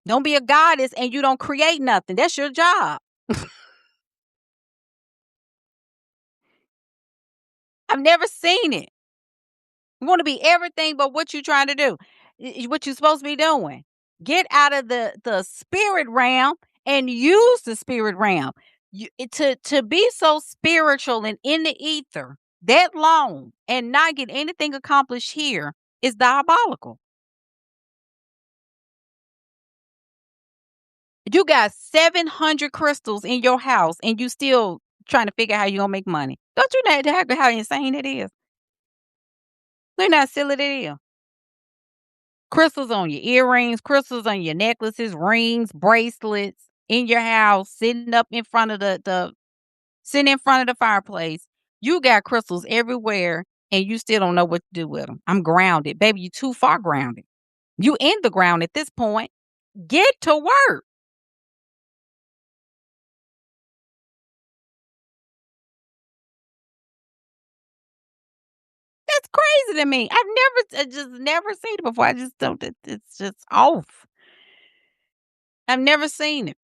Don't be a goddess and you don't create nothing. That's your job. I've never seen it. You want to be everything but what you're trying to do, what you're supposed to be doing. Get out of the spirit realm and use the spirit realm. To be so spiritual and in the ether that long and not get anything accomplished here is diabolical. You got 700 crystals in your house and you still trying to figure out how you're going to make money. Don't you know how insane it is? They're not silly it is. Crystals on your earrings, crystals on your necklaces, rings, bracelets in your house, sitting up in front of sitting in front of the fireplace. You got crystals everywhere and you still don't know what to do with them. I'm grounded. Baby, you too far grounded. You in the ground at this point. Get to work. That's crazy to me. I just never seen it before. I just don't. It's just off. I've never seen it.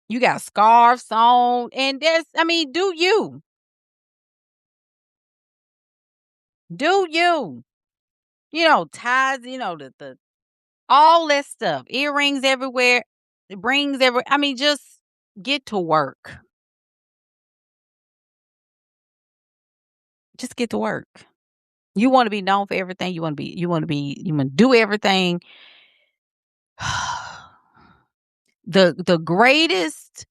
You got scarves on, and do you? Do you? ties, the all that stuff, earrings everywhere, rings everywhere. I mean, just get to work. Just get to work. You want to be known for everything. You want to do everything. The greatest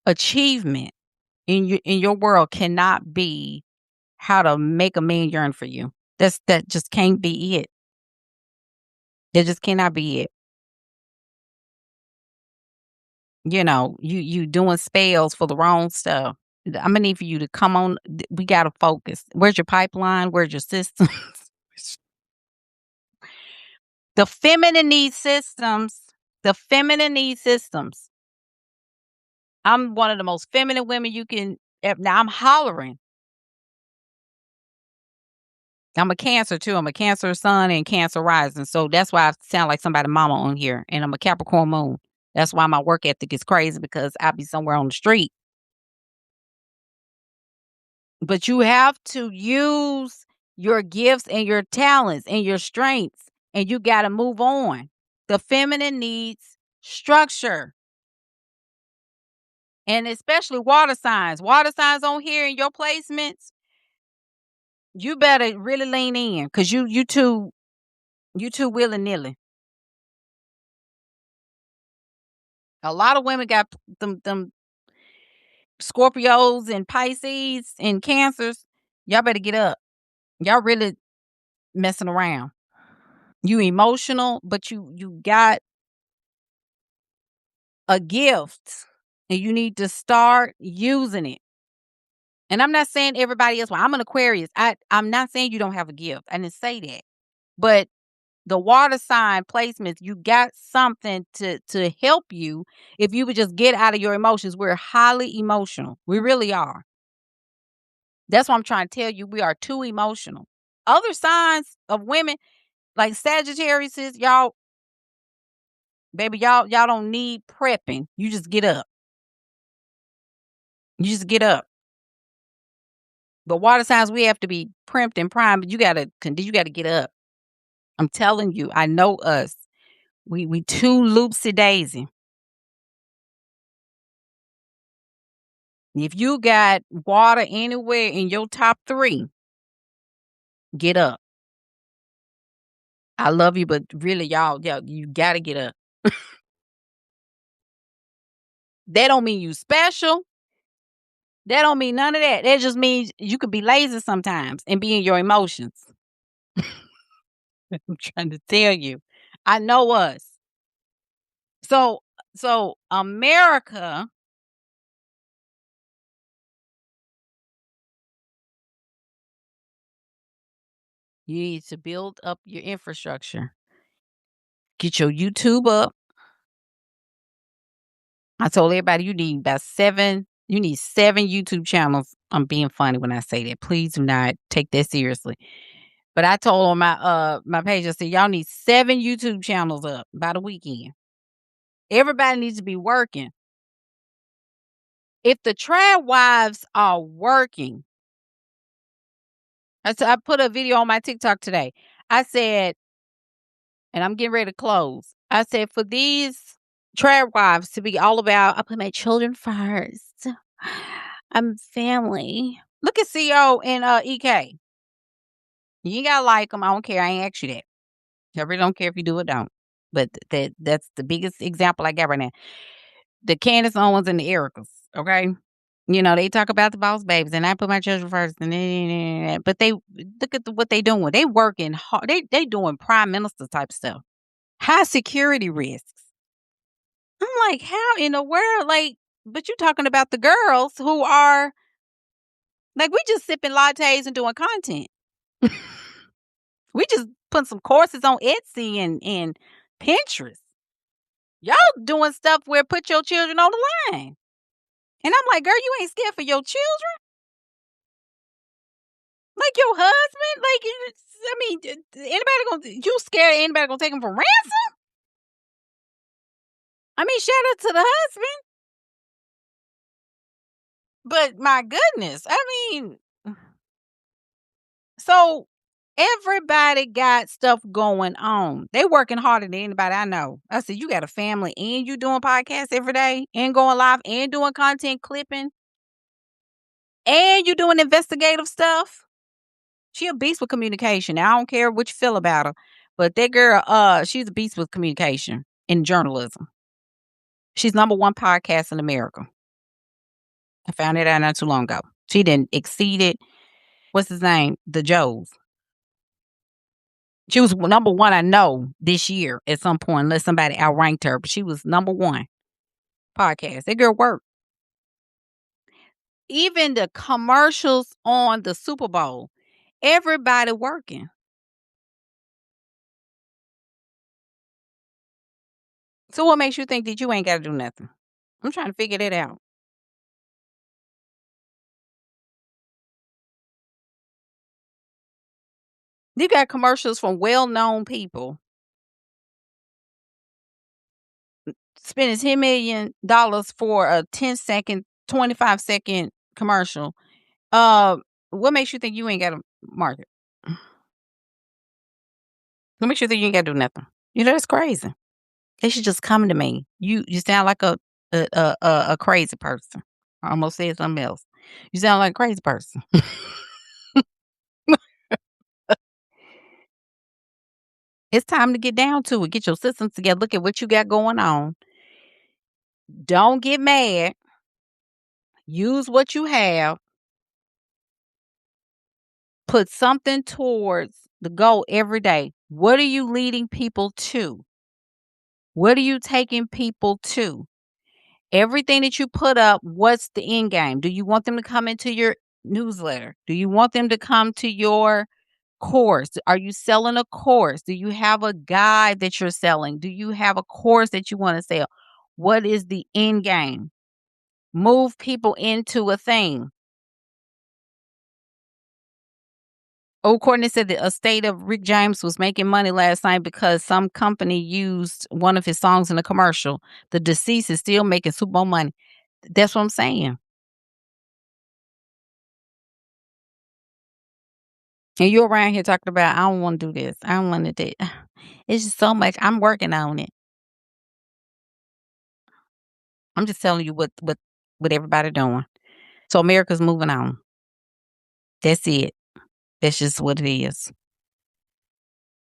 achievement in your world cannot be how to make a man yearn for you. That just can't be it. That just cannot be it. You doing spells for the wrong stuff. I'm gonna need for you to come on. We gotta focus. Where's your pipeline? Where's your systems? The feminine needs systems. The feminine needs systems. I'm one of the most feminine women you can. Now I'm hollering. I'm a Cancer too. I'm a Cancer sun and Cancer rising. So that's why I sound like somebody mama on here. And I'm a Capricorn moon. That's why my work ethic is crazy because I'll be somewhere on the street. But you have to use your gifts and your talents and your strengths, and you got to move on. The feminine needs structure, and especially water signs. Water signs on here in your placements, you better really lean in because you too willy nilly. A lot of women got them Scorpios and Pisces and Cancers. Y'all better get up. Y'all really messing around. You emotional, but you got a gift and you need to start using it. And I'm not saying everybody else. Well, I'm an Aquarius. I'm not saying you don't have a gift. I didn't say that. But the water sign placements, you got something to help you if you would just get out of your emotions. We're highly emotional. We really are. That's what I'm trying to tell you. We are too emotional. Other signs of women, like Sagittarius, y'all, baby, y'all don't need prepping. You just get up. You just get up. But water signs, we have to be primed and primed. But you gotta get up. I'm telling you, I know us. We too loopsy daisy. If you got water anywhere in your top 3, get up. I love you, but really, y'all, you gotta get up. That don't mean you special. That don't mean none of that. That just means you could be lazy sometimes and be in your emotions. I'm trying to tell you. I know us. So America, you need to build up your infrastructure. Get your YouTube up. I told everybody you need 7 YouTube channels. I'm being funny when I say that. Please do not take that seriously. But I told on my page, I said, y'all need 7 YouTube channels up by the weekend. Everybody needs to be working. If the trad wives are working, I put a video on my TikTok today. I said, and I'm getting ready to close. I said, for these trad wives to be all about, I put my children first. I'm family. Look at CO and EK. You ain't gotta like them. I don't care. I ain't ask you that. I really don't care if you do or don't. But that's the biggest example I got right now. The Candace Owens and the Ericas. Okay. They talk about the boss babies, and I put my children first, but they look at what they doing. They working hard. They doing prime minister type stuff. High security risks. I'm like, how in the world? Like, but you talking about the girls who are like, we just sipping lattes and doing content. We just putting some courses on Etsy and Pinterest. Y'all doing stuff where put your children on the line. And I'm like, girl, you ain't scared for your children? Like your husband? Like, I mean, you scared anybody gonna take him for ransom? I mean, shout out to the husband. But my goodness, I mean, so Everybody got stuff going on. They working harder than anybody I know. I said, you got a family and you doing podcasts every day and going live and doing content clipping and you doing investigative stuff. She a beast with communication. Now, I don't care what you feel about her, but that girl, she's a beast with communication and journalism. She's #1 podcast in America. I found it out not too long ago. She didn't exceed it. What's his name? The Joes. She was #1, I know, this year at some point, unless somebody outranked her, but she was #1 podcast. That girl worked. Even the commercials on the Super Bowl, everybody working. So what makes you think that you ain't got to do nothing? I'm trying to figure that out. You got commercials from well-known people spending $10 million for a 10-second, 25-second commercial. What makes you think you ain't got to market? What makes you think you ain't got to do nothing? You know, that's crazy. They should just come to me. You sound like a crazy person. I almost said something else. You sound like a crazy person. It's time to get down to it. Get your systems together. Look at what you got going on. Don't get mad. Use what you have. Put something towards the goal every day. What are you leading people to? What are you taking people to? Everything that you put up, what's the end game? Do you want them to come into your newsletter? Do you want them to come to your course? Are you selling a course? Do you have a guide that you're selling? Do you have a course that you want to sell? What is the end game? Move people into a thing. Courtney said the estate of Rick James was making money last night because some company used one of his songs in a commercial. The deceased is still making Super Bowl money. That's what I'm saying. And you're around here talking about, I don't want to do this. I don't want to do it. It's just so much. I'm working on it. I'm just telling you what everybody doing. So America's moving on. That's it. That's just what it is.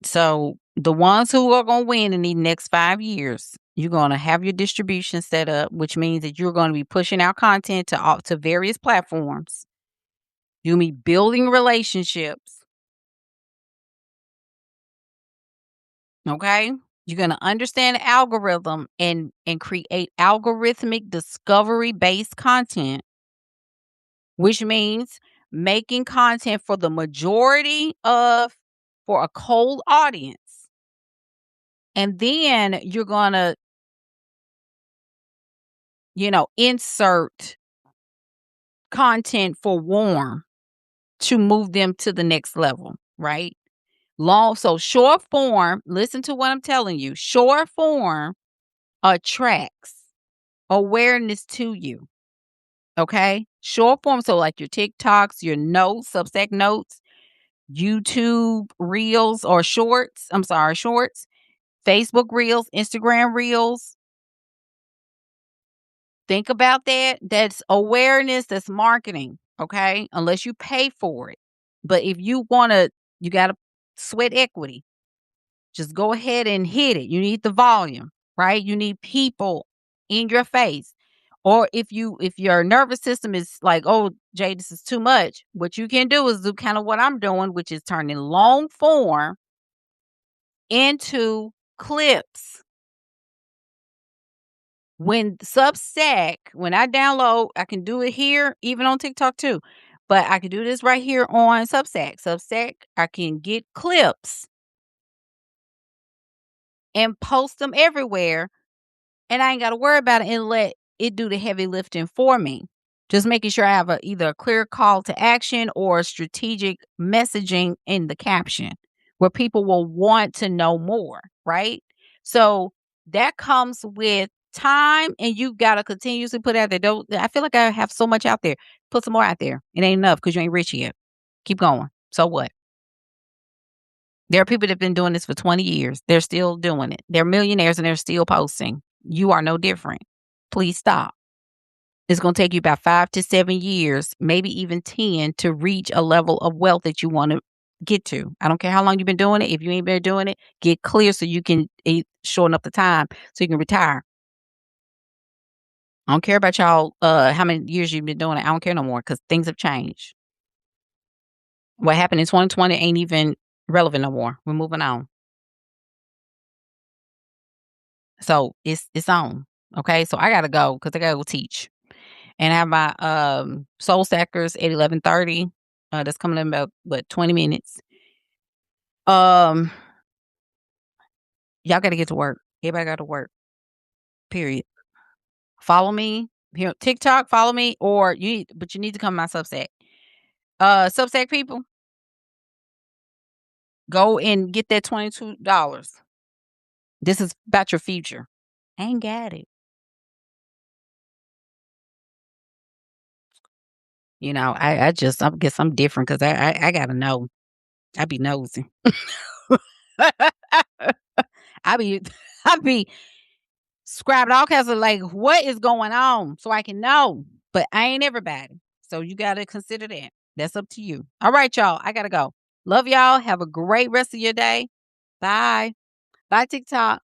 So the ones who are going to win in the next 5 years, you're going to have your distribution set up, which means that you're going to be pushing out content to various platforms. You'll be building relationships. Okay? You're going to understand the algorithm and create algorithmic discovery-based content, which means making content for the majority for a cold audience. And then you're going to, insert content for warm to move them to the next level, right? So short form, listen to what I'm telling you. Short form attracts awareness to you. Okay? Short form, so like your TikToks, your notes, Substack notes, YouTube reels or shorts, Facebook reels, Instagram reels. Think about that. That's awareness, that's marketing, okay? Unless you pay for it. But if you you got to sweat equity. Just go ahead and hit it. You need the volume, right? You need people in your face. Or if your nervous system is like, oh, Jay, this is too much, what you can do is do kind of what I'm doing, which is turning long form into clips. When Substack, when I download, I can do it here, even on TikTok too. But I can do this right here on Substack. Substack, I can get clips and post them everywhere. And I ain't got to worry about it and let it do the heavy lifting for me. Just making sure I have either a clear call to action or strategic messaging in the caption where people will want to know more, right? So that comes with time, and you've got to continuously put out there. I feel like I have so much out there. Put some more out there. It ain't enough because you ain't rich yet. Keep going. So what? There are people that have been doing this for 20 years. They're still doing it. They're millionaires and they're still posting. You are no different. Please stop. It's going to take you about 5 to 7 years, maybe even 10, to reach a level of wealth that you want to get to. I don't care how long you've been doing it. If you ain't been doing it, get clear so you can shorten up the time so you can retire. I don't care about y'all, how many years you've been doing it. I don't care no more because things have changed. What happened in 2020 ain't even relevant no more. We're moving on. So it's on. Okay. So I gotta go because I gotta go teach. And I have my soul stackers at 11:30. That's coming in about 20 minutes. Um, y'all gotta get to work. Everybody got to work. Period. Follow me here on TikTok. Follow me, or but you need to come to my Substack. Substack people, go and get that $22. This is about your future. I ain't got it. I guess I'm different because I gotta know. I be nosy. I be I be scribing all kinds of like what is going on so I can know. But I ain't everybody. So you gotta consider that. That's up to you. All right, y'all. I gotta go. Love y'all. Have a great rest of your day. Bye. Bye, TikTok.